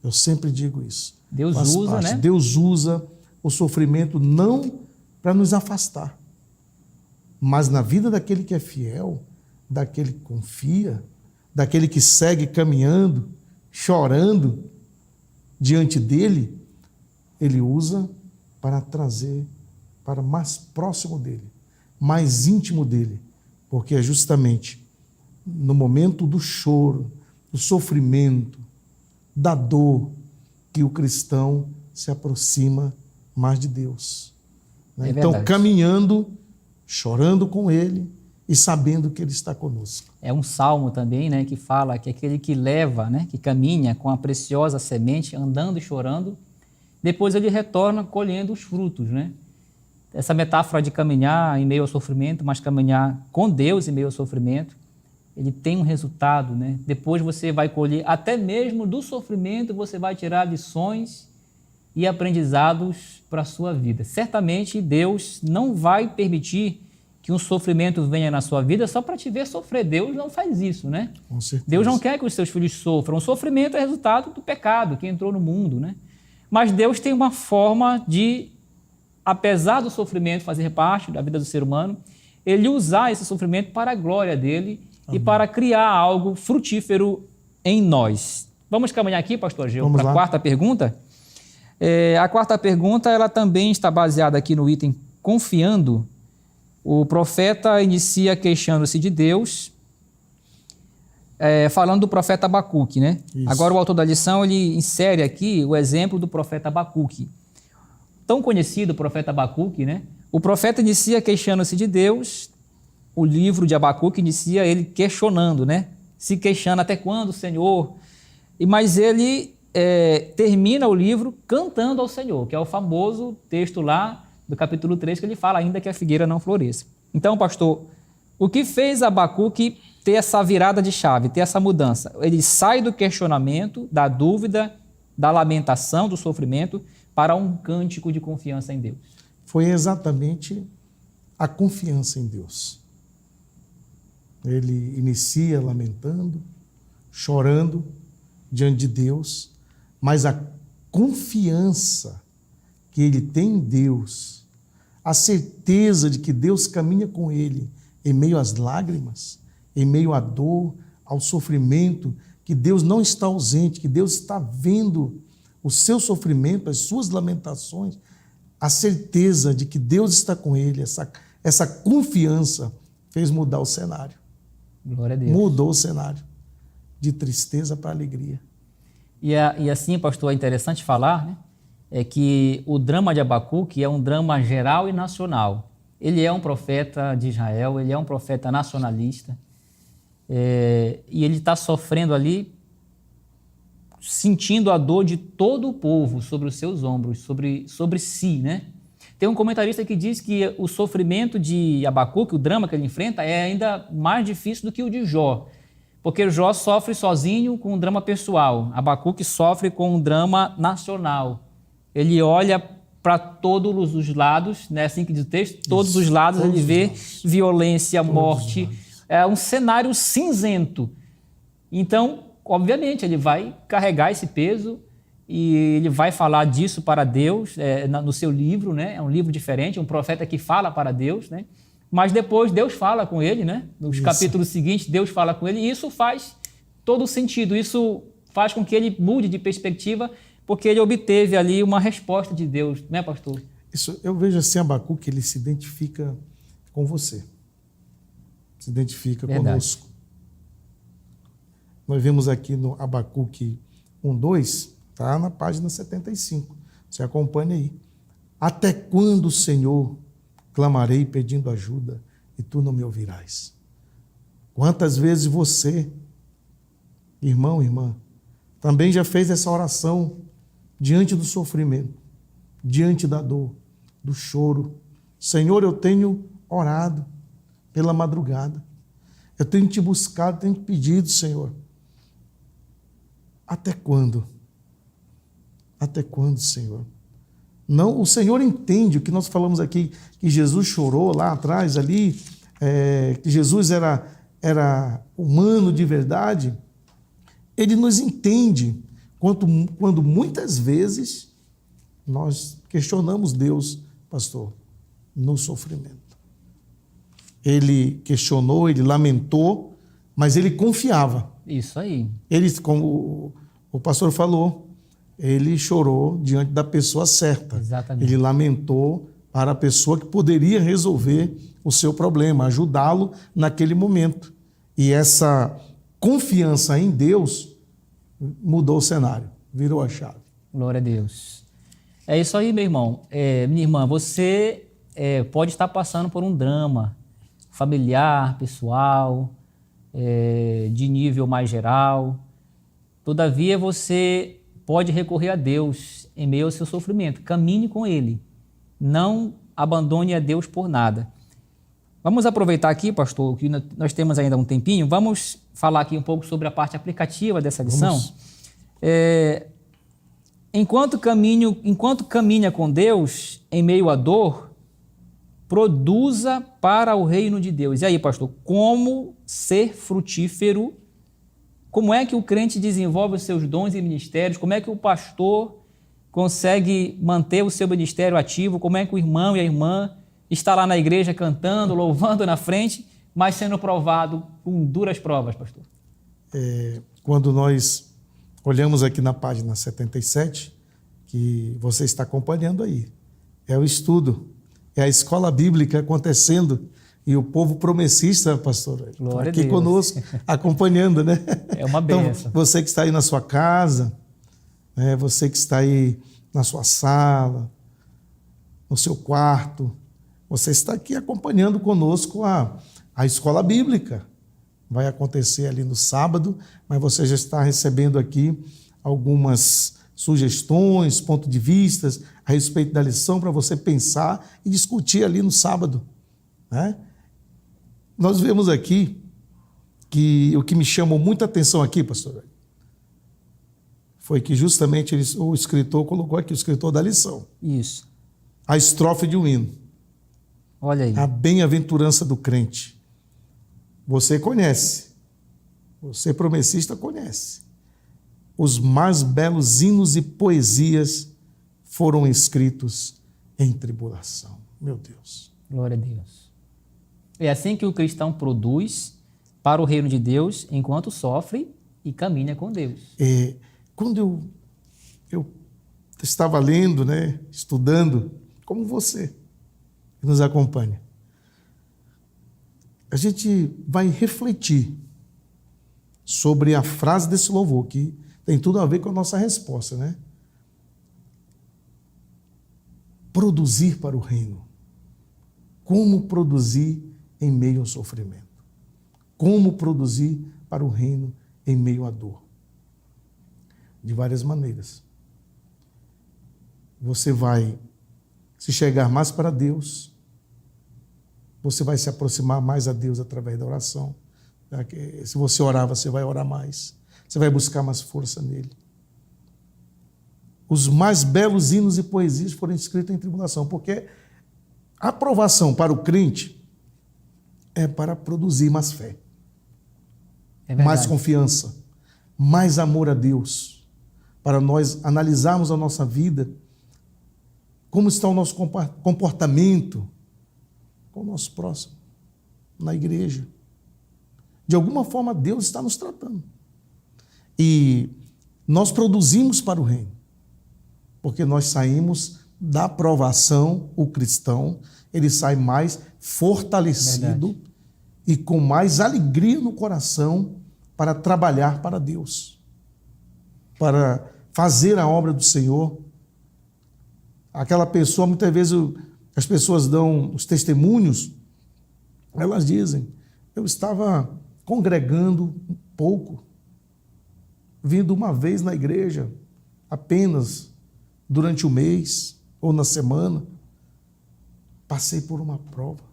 S2: Eu sempre digo isso.
S1: Deus usa, né?
S2: Deus usa o sofrimento não para nos afastar, mas na vida daquele que é fiel, daquele que confia, daquele que segue caminhando, chorando diante dele, ele usa para trazer para mais próximo dele, mais íntimo dele, porque é justamente no momento do choro, do sofrimento, da dor, que o cristão se aproxima mais de Deus. Né? Então, caminhando, chorando com ele e sabendo que ele está conosco.
S1: É um salmo também, né, que fala que aquele que leva, né, que caminha com a preciosa semente, andando e chorando, depois ele retorna colhendo os frutos, né? Essa metáfora de caminhar em meio ao sofrimento, mas caminhar com Deus em meio ao sofrimento, ele tem um resultado, né? Depois você vai colher, até mesmo do sofrimento, você vai tirar lições e aprendizados para a sua vida. Certamente Deus não vai permitir que um sofrimento venha na sua vida só para te ver sofrer. Deus não faz isso, né?
S2: Com certeza.
S1: Deus não quer que os seus filhos sofram. O sofrimento é resultado do pecado que entrou no mundo, né? Mas Deus tem uma forma de, apesar do sofrimento fazer parte da vida do ser humano, ele usar esse sofrimento para a glória dele. Amém. E para criar algo frutífero em nós. Vamos caminhar aqui, pastor Ageu, para a quarta pergunta? A quarta pergunta, ela também está baseada aqui no item confiando. O profeta inicia queixando-se de Deus, falando do profeta Abacuque, né? Isso. Agora o autor da lição, ele insere aqui o exemplo do profeta Abacuque. Tão conhecido o profeta Abacuque, né? O profeta inicia queixando-se de Deus. O livro de Abacuque inicia ele questionando, né? Se queixando, até quando, Senhor? Mas ele termina o livro cantando ao Senhor, que é o famoso texto lá do capítulo 3, que ele fala, ainda que a figueira não floresça. Então, pastor, o que fez Abacuque ter essa virada de chave, ter essa mudança? Ele sai do questionamento, da dúvida, da lamentação, do sofrimento, para um cântico de confiança em Deus.
S2: Foi exatamente a confiança em Deus. Ele inicia lamentando, chorando diante de Deus, mas a confiança que ele tem em Deus, a certeza de que Deus caminha com ele em meio às lágrimas, em meio à dor, ao sofrimento, que Deus não está ausente, que Deus está vendo o seu sofrimento, as suas lamentações, a certeza de que Deus está com ele, essa confiança fez mudar o cenário.
S1: Glória a Deus.
S2: Mudou o cenário de tristeza para alegria.
S1: E assim, pastor, é interessante falar, né? É que o drama de Abacuque é um drama geral e nacional. Ele é um profeta de Israel, ele é um profeta nacionalista, e ele está sofrendo ali, sentindo a dor de todo o povo sobre os seus ombros, sobre si, né? Tem um comentarista que diz que o sofrimento de Abacuque, o drama que ele enfrenta, é ainda mais difícil do que o de Jó, porque Jó sofre sozinho com um drama pessoal, Abacuque sofre com um drama nacional. Ele olha para todos os lados, né? Assim que diz o texto, todos os lados ele vê violência, morte, é um cenário cinzento. Então, obviamente, ele vai carregar esse peso e ele vai falar disso para Deus no seu livro, né? É um livro diferente, um profeta que fala para Deus, né? Mas depois Deus fala com ele, né? Nos capítulos seguintes, Deus fala com ele, e isso faz todo sentido, isso faz com que ele mude de perspectiva, porque ele obteve ali uma resposta de Deus, né, pastor?
S2: Isso, eu vejo assim, Abacuque, ele se identifica com você, se identifica conosco. Nós vemos aqui no Abacuque 1:2, está na página 75, você acompanha aí. Até quando, Senhor, clamarei pedindo ajuda e tu não me ouvirás? Quantas vezes você, irmão, irmã, também já fez essa oração diante do sofrimento, diante da dor, do choro. Senhor, eu tenho orado pela madrugada. Eu tenho te buscado, tenho te pedido, Senhor. Até quando? Até quando, Senhor? Não, o Senhor entende o que nós falamos aqui, que Jesus chorou lá atrás, ali, que Jesus era humano de verdade. Ele nos entende quando muitas vezes nós questionamos Deus, pastor, no sofrimento. Ele questionou, ele lamentou, mas ele confiava.
S1: Isso aí.
S2: Ele, como o pastor falou, ele chorou diante da pessoa certa.
S1: Exatamente.
S2: Ele lamentou para a pessoa que poderia resolver o seu problema, ajudá-lo naquele momento. E essa confiança em Deus mudou o cenário, virou a chave.
S1: Glória a Deus. É isso aí, meu irmão. Minha irmã, você pode estar passando por um drama familiar, pessoal, de nível mais geral. Todavia, você pode recorrer a Deus em meio ao seu sofrimento. Caminhe com Ele. Não abandone a Deus por nada. Vamos aproveitar aqui, pastor, que nós temos ainda um tempinho. Vamos falar aqui um pouco sobre a parte aplicativa dessa lição. Enquanto caminha com Deus em meio à dor, produza para o reino de Deus. E aí, pastor, como ser frutífero? Como é que o crente desenvolve os seus dons e ministérios? Como é que o pastor consegue manter o seu ministério ativo? Como é que o irmão e a irmã está lá na igreja cantando, louvando na frente, mas sendo provado com duras provas, pastor?
S2: Quando nós olhamos aqui na página 77, que você está acompanhando aí, é o estudo, é a escola bíblica acontecendo e o povo promessista, pastor,
S1: Glória
S2: aqui
S1: a Deus.
S2: Conosco, acompanhando, né?
S1: É uma bênção.
S2: Então, você que está aí na sua casa, né? Você que está aí na sua sala, no seu quarto, você está aqui acompanhando conosco a escola bíblica. Vai acontecer ali no sábado, mas você já está recebendo aqui algumas sugestões, pontos de vistas a respeito da lição para você pensar e discutir ali no sábado, né? Nós vemos aqui que o que me chamou muita atenção aqui, pastor, foi que justamente o escritor colocou aqui, o escritor da lição.
S1: Isso.
S2: A estrofe de um hino.
S1: Olha aí.
S2: A bem-aventurança do crente. Você conhece. Você promessista conhece. Os mais belos hinos e poesias foram escritos em tribulação. Meu Deus.
S1: Glória a Deus. É assim que o cristão produz para o reino de Deus enquanto sofre e caminha com Deus.
S2: Quando eu estava lendo, né, estudando, como você que nos acompanha, a gente vai refletir sobre a frase desse louvor, que tem tudo a ver com a nossa resposta, né? Produzir para o reino. Como produzir em meio ao sofrimento? Como produzir para o reino em meio à dor? De várias maneiras. Você vai se chegar mais para Deus, você vai se aproximar mais a Deus através da oração. Se você orar, você vai orar mais. Você vai buscar mais força nele. Os mais belos hinos e poesias foram escritos em tribulação, porque a aprovação para o crente é para produzir mais fé, mais confiança, mais amor a Deus, para nós analisarmos a nossa vida, como está o nosso comportamento com o nosso próximo, na igreja. De alguma forma, Deus está nos tratando. E nós produzimos para o reino, porque nós saímos da aprovação, o cristão, ele sai mais fortalecido. Verdade. E com mais alegria no coração para trabalhar para Deus, para fazer a obra do Senhor. Aquela pessoa, muitas vezes as pessoas dão os testemunhos, elas dizem, eu estava congregando um pouco, vindo uma vez na igreja, apenas durante o mês ou na semana, Passei por uma prova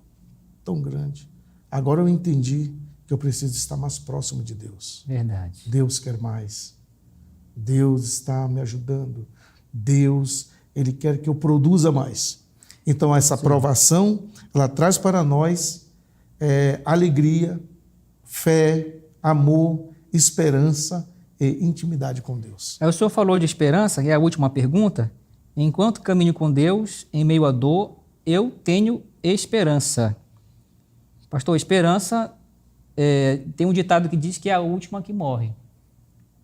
S2: tão grande. Agora eu entendi que eu preciso estar mais próximo de Deus.
S1: Verdade.
S2: Deus quer mais. Deus está me ajudando. Deus, Ele quer que eu produza mais. Então, essa provação, ela traz para nós alegria, fé, amor, esperança e intimidade com Deus.
S1: O senhor falou de esperança, que é a última pergunta. Enquanto caminho com Deus, em meio à dor, eu tenho esperança. Pastor, esperança, tem um ditado que diz que é a última que morre.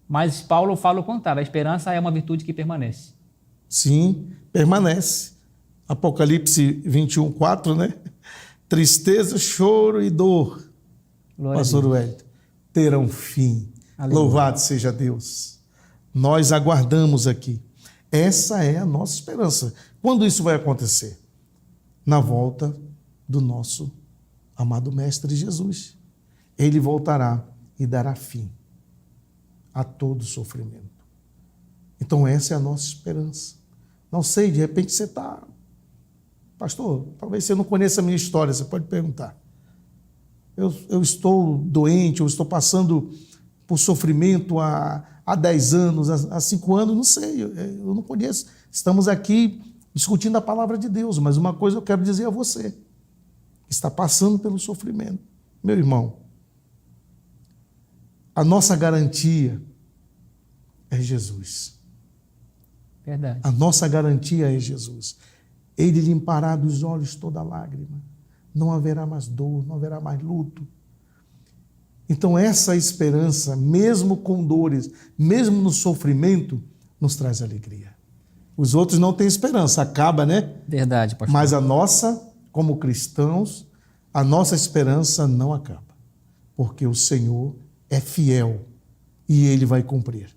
S1: Mas Paulo fala o contrário, a esperança é uma virtude que permanece.
S2: Sim, permanece. Apocalipse 21, 4, né? Tristeza, choro e dor,
S1: Glória
S2: pastor
S1: a Deus.
S2: Wellington, terão fim.
S1: Aleluia.
S2: Louvado seja Deus. Nós aguardamos aqui. Essa é a nossa esperança. Quando isso vai acontecer? Na volta do nosso amado Mestre Jesus. Ele voltará e dará fim a todo sofrimento. Então essa é a nossa esperança. Não sei, de repente você está... Pastor, talvez você não conheça a minha história, você pode perguntar. Eu estou doente, eu estou passando por sofrimento há 10 anos, há 5 anos, não sei, eu não conheço. Estamos aqui discutindo a palavra de Deus, mas uma coisa eu quero dizer a você, que está passando pelo sofrimento. Meu irmão, a nossa garantia é Jesus.
S1: Verdade.
S2: A nossa garantia é Jesus. Ele limpará dos olhos toda lágrima. Não haverá mais dor, não haverá mais luto. Então essa esperança, mesmo com dores, mesmo no sofrimento, nos traz alegria. Os outros não têm esperança, acaba, né?
S1: Verdade, pastor.
S2: Mas a nossa, como cristãos, a nossa esperança não acaba. Porque o Senhor é fiel e Ele vai cumprir.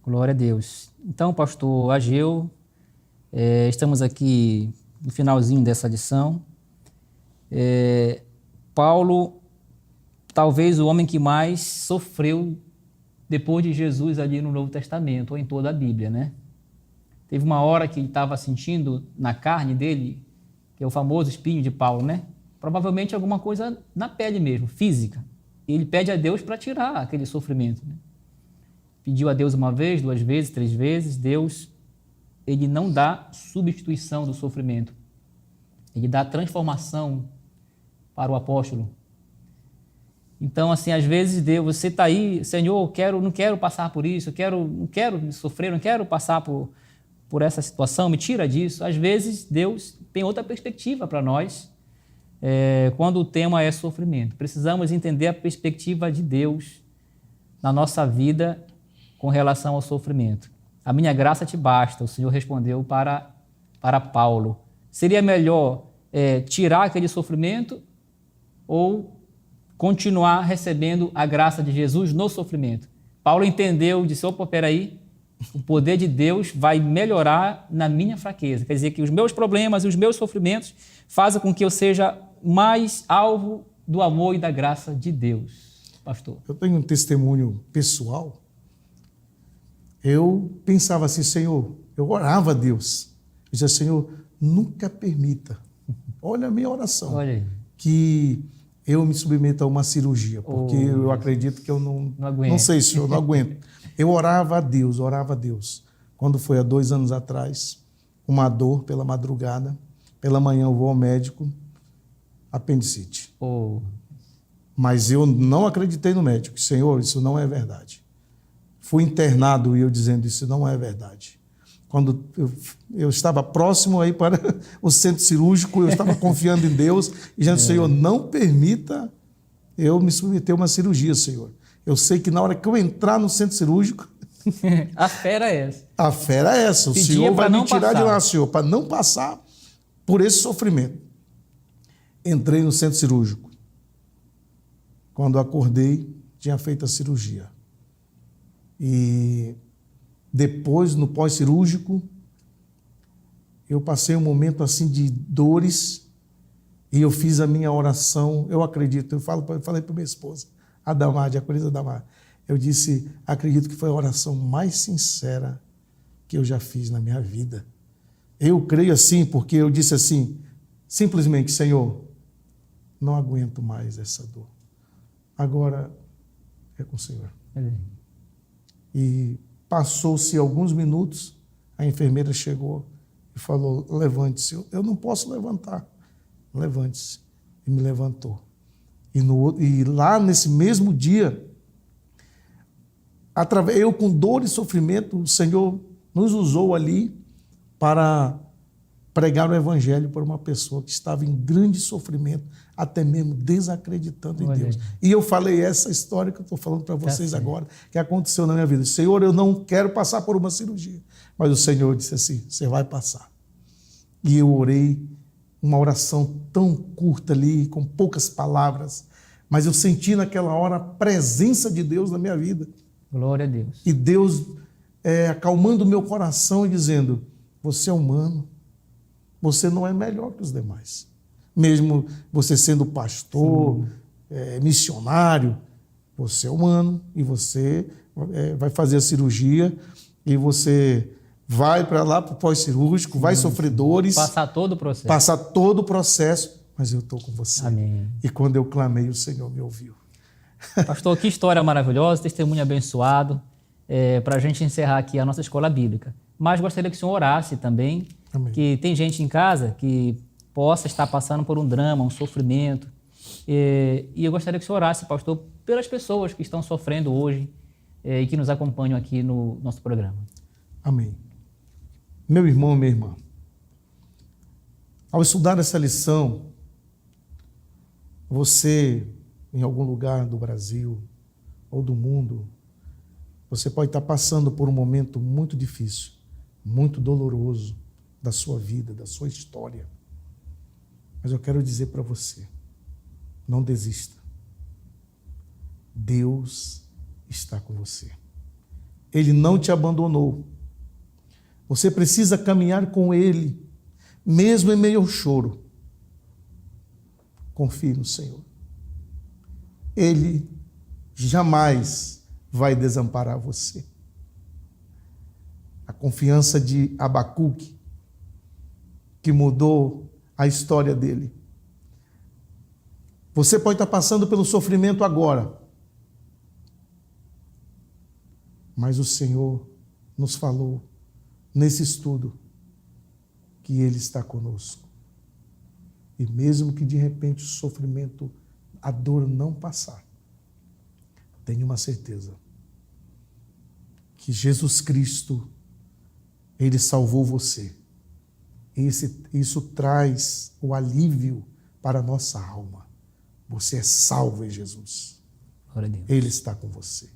S1: Glória a Deus. Então, pastor Ageu, estamos aqui no finalzinho dessa lição. Paulo, talvez o homem que mais sofreu depois de Jesus ali no Novo Testamento, ou em toda a Bíblia, né? Teve uma hora que ele estava sentindo na carne dele, que é o famoso espinho de Paulo, né? Provavelmente alguma coisa na pele mesmo, física. E ele pede a Deus para tirar aquele sofrimento, né? Pediu a Deus uma vez, 2 vezes, 3 vezes. Deus, ele não dá substituição do sofrimento. Ele dá transformação para o apóstolo. Então, assim, às vezes Deus, você está aí, Senhor, não quero passar por isso, não quero sofrer, não quero passar por essa situação, me tira disso. Às vezes Deus tem outra perspectiva para nós, quando o tema é sofrimento. Precisamos entender a perspectiva de Deus na nossa vida com relação ao sofrimento. A minha graça te basta, o Senhor respondeu para Paulo. Seria melhor tirar aquele sofrimento ou continuar recebendo a graça de Jesus no sofrimento? Paulo entendeu, disse, opa, peraí, o poder de Deus vai melhorar na minha fraqueza. Quer dizer que os meus problemas e os meus sofrimentos fazem com que eu seja mais alvo do amor e da graça de Deus. Pastor.
S2: Eu tenho um testemunho pessoal. Eu pensava assim, Senhor, eu orava a Deus. Eu dizia, Senhor, nunca permita, olha a minha oração,
S1: Olha aí.
S2: que eu me submeta a uma cirurgia, porque eu acredito que eu não
S1: aguento.
S2: Não sei, Senhor, não aguento. Eu orava a Deus. Quando foi há 2 anos atrás, uma dor pela madrugada, pela manhã eu vou ao médico, apendicite. Mas eu não acreditei no médico. Senhor, isso não é verdade. Fui internado e eu dizendo, isso não é verdade. Quando eu estava próximo aí para o centro cirúrgico, eu estava confiando em Deus e dizendo, Senhor, não permita eu me submeter a uma cirurgia, Senhor. Eu sei que na hora que eu entrar no centro cirúrgico...
S1: A fera é essa.
S2: A fera é essa. O
S1: Pedia
S2: Senhor vai me tirar
S1: passar.
S2: de lá, Senhor, para não passar por esse sofrimento. Entrei no centro cirúrgico. Quando acordei, tinha feito a cirurgia. E depois, no pós-cirúrgico, eu passei um momento assim de dores e eu fiz a minha oração. Eu acredito, eu falei para minha esposa, a Crisa Damar, eu disse, acredito que foi a oração mais sincera que eu já fiz na minha vida. Eu creio assim, porque eu disse assim, simplesmente, Senhor, não aguento mais essa dor. Agora é com o Senhor. E passou-se alguns minutos, a enfermeira chegou e falou, levante-se. Eu não posso levantar. Levante-se. E me levantou. E lá nesse mesmo dia, eu com dor e sofrimento, o Senhor nos usou ali para pregar o evangelho para uma pessoa que estava em grande sofrimento, até mesmo desacreditando em Deus. E eu falei essa história que eu estou falando para vocês agora, que aconteceu na minha vida. Senhor, eu não quero passar por uma cirurgia. Mas o Senhor disse assim, você vai passar. E eu orei uma oração tão curta ali, com poucas palavras, mas eu senti naquela hora a presença de Deus na minha vida.
S1: Glória a Deus.
S2: E Deus acalmando o meu coração e dizendo, você é humano, você não é melhor que os demais. Mesmo você sendo pastor, missionário, você é humano e você vai fazer a cirurgia e você vai para lá para o pós-cirúrgico, vai sofrer dores.
S1: Passar todo o processo.
S2: Passar todo o processo, mas eu estou com você.
S1: Amém.
S2: E quando eu clamei, o Senhor me ouviu.
S1: Pastor, que história maravilhosa, testemunho abençoado, para a gente encerrar aqui a nossa escola bíblica. Mas gostaria que o senhor orasse também,
S2: Amém.
S1: Que tem gente em casa que possa estar passando por um drama, um sofrimento. E eu gostaria que o senhor orasse, pastor, pelas pessoas que estão sofrendo hoje e que nos acompanham aqui no nosso programa.
S2: Amém. Meu irmão, minha irmã, ao estudar essa lição, você, em algum lugar do Brasil ou do mundo, você pode estar passando por um momento muito difícil, muito doloroso da sua vida, da sua história. Mas eu quero dizer para você, não desista. Deus está com você. Ele não te abandonou. Você precisa caminhar com Ele, mesmo em meio ao choro. Confie no Senhor. Ele jamais vai desamparar você. A confiança de Abacuque, que mudou a história dele. Você pode estar passando pelo sofrimento agora, mas o Senhor nos falou nesse estudo que Ele está conosco. E mesmo que de repente o sofrimento, a dor não passar, tenha uma certeza que Jesus Cristo, Ele salvou você. Isso traz o alívio para a nossa alma. Você é salvo em Jesus.
S1: Glória a Deus.
S2: Ele está com você.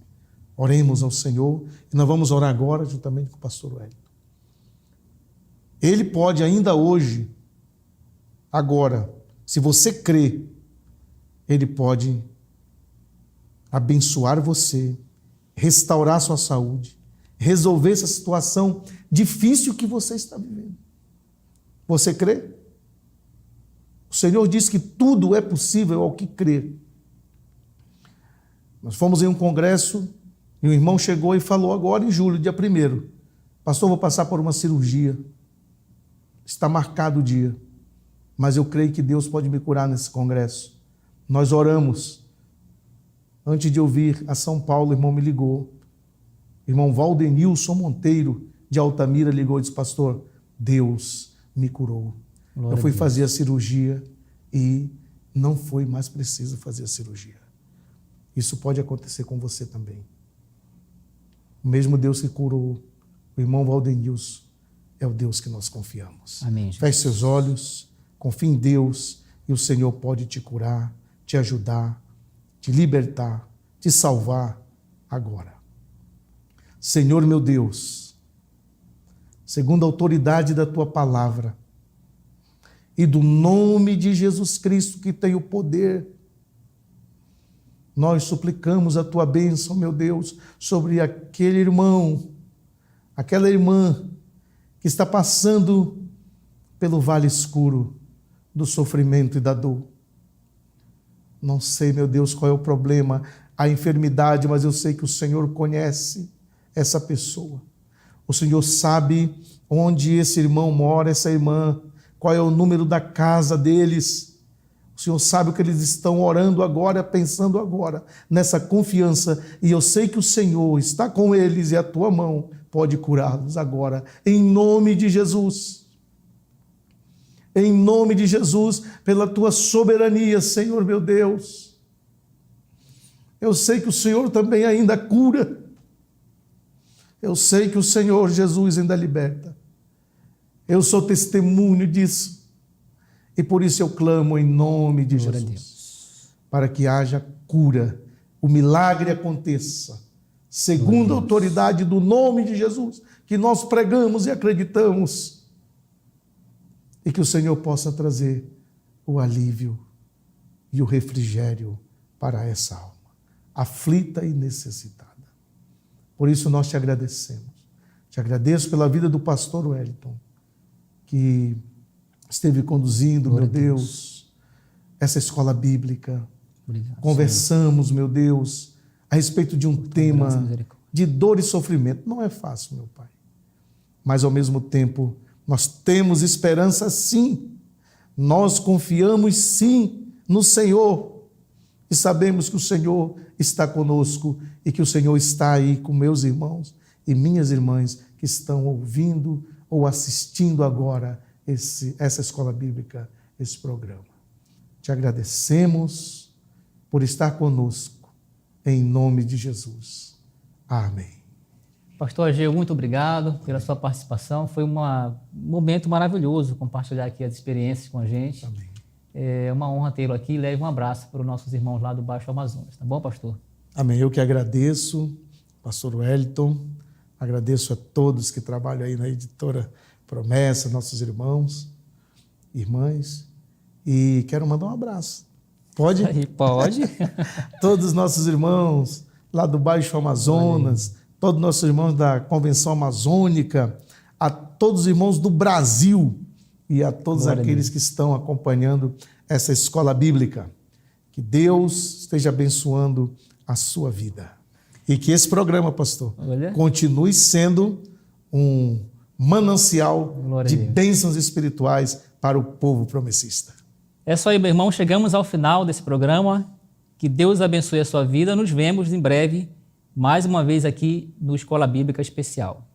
S2: Oremos ao Senhor e nós vamos orar agora juntamente com o pastor Wellington. Ele pode ainda hoje, agora, se você crê, Ele pode abençoar você, restaurar sua saúde, resolver essa situação difícil que você está vivendo. Você crê? O Senhor diz que tudo é possível ao que crer. Nós fomos em um congresso e um irmão chegou e falou agora em julho, dia 1º, pastor, vou passar por uma cirurgia. Está marcado o dia, mas eu creio que Deus pode me curar nesse congresso. Nós oramos. Antes de eu vir a São Paulo, o irmão me ligou. O irmão Valdenilson Monteiro, de Altamira, ligou e disse, pastor, Deus me curou.
S1: Glória
S2: eu fui
S1: a Deus.
S2: fazer a cirurgia e não foi mais preciso fazer a cirurgia. Isso pode acontecer com você também. O mesmo Deus que curou o irmão Valdenilson é o Deus que nós confiamos.
S1: Amém, Jesus.
S2: Feche seus olhos, confie em Deus e o Senhor pode te curar, te ajudar, te libertar, te salvar agora. Senhor meu Deus, segundo a autoridade da Tua palavra e do nome de Jesus Cristo que tem o poder, nós suplicamos a Tua bênção, meu Deus, sobre aquele irmão, aquela irmã que está passando pelo vale escuro do sofrimento e da dor. Não sei, meu Deus, qual é o problema, a enfermidade, mas eu sei que o Senhor conhece essa pessoa. O Senhor sabe onde esse irmão mora, essa irmã, qual é o número da casa deles. O Senhor sabe o que eles estão orando agora, pensando agora, nessa confiança. E eu sei que o Senhor está com eles e a tua mão pode curá-los agora, em nome de Jesus. Em nome de Jesus, pela tua soberania, Senhor meu Deus. Eu sei que o Senhor também ainda cura. Eu sei que o Senhor Jesus ainda liberta. Eu sou testemunho disso. E por isso eu clamo em nome de Jesus, para que haja cura, o milagre aconteça, segundo a autoridade do nome de Jesus, que nós pregamos e acreditamos, e que o Senhor possa trazer o alívio e o refrigério para essa alma, aflita e necessitada. Por isso nós te agradecemos. Te agradeço pela vida do pastor Wellington, que esteve conduzindo, meu Deus, essa escola bíblica.
S1: Obrigado,
S2: conversamos, Senhor, meu Deus, a respeito de um tema de dor e sofrimento. Não é fácil, meu Pai. Mas, ao mesmo tempo, nós temos esperança, sim. Nós confiamos, sim, no Senhor. E sabemos que o Senhor está conosco e que o Senhor está aí com meus irmãos e minhas irmãs que estão ouvindo ou assistindo agora essa escola bíblica, esse programa. Te agradecemos por estar conosco, em nome de Jesus. Amém.
S1: Pastor Ageu, muito obrigado pela sua participação. Foi um momento maravilhoso compartilhar aqui as experiências com a gente.
S2: Amém.
S1: É uma honra tê-lo aqui. Leve um abraço para os nossos irmãos lá do Baixo Amazonas. Tá bom, pastor?
S2: Amém. Eu que agradeço, pastor Wellington. Agradeço a todos que trabalham aí na editora Promessa, nossos irmãos, irmãs, e quero mandar um abraço. Pode?
S1: Pode.
S2: Todos os nossos irmãos lá do Baixo Amazonas, todos os nossos irmãos da Convenção Amazônica, a todos os irmãos do Brasil e a todos aqueles que estão acompanhando essa escola bíblica. Que Deus esteja abençoando a sua vida. E que esse programa, pastor, continue sendo um manancial de bênçãos espirituais para o povo promessista.
S1: É isso aí, meu irmão. Chegamos ao final desse programa. Que Deus abençoe a sua vida. Nos vemos em breve, mais uma vez aqui no Escola Bíblica Especial.